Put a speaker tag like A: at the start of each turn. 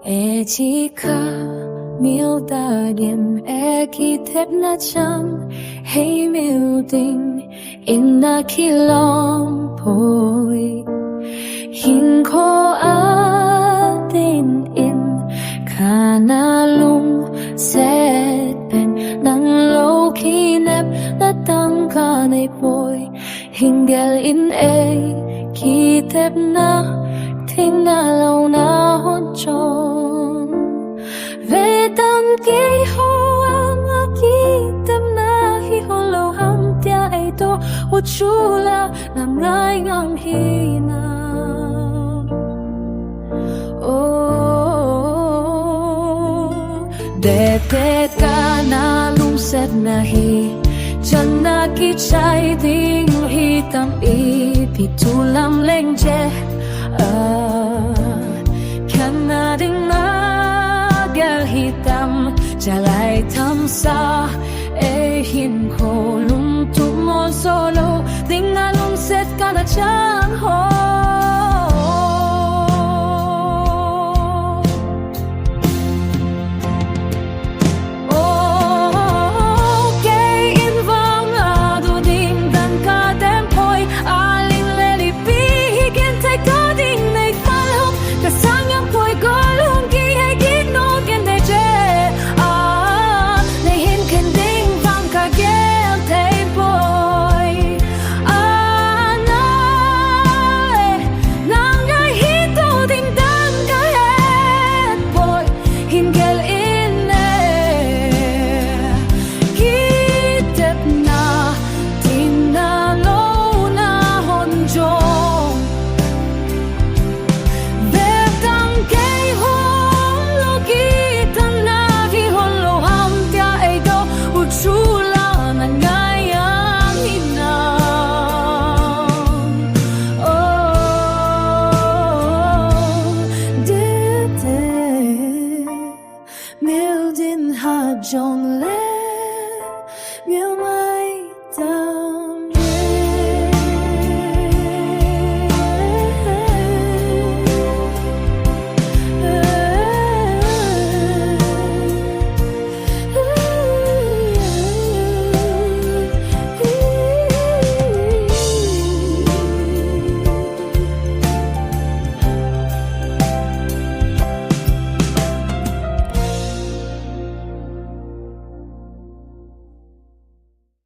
A: e chỉ khá miêu ta điểm e Thingna chăm hay miêu tình in na khi lom phôi hin khó á tin in khả na lung sẽ bên nắng lâu khi nếp đã tăng cả này phôi hin gel in e Thingna louna hôn tròn Vetang keiho ang kitem na hiho lo ham tia eidoh uchula nam ngai ngam hinam de te ka na lung set na hi chân na ki chai ding hi tam i pi tu lam leng je kan na ding na gal hi tam cha lai tham sa e hin kho lung tu mo solo ding na lung set ka na chan ho jong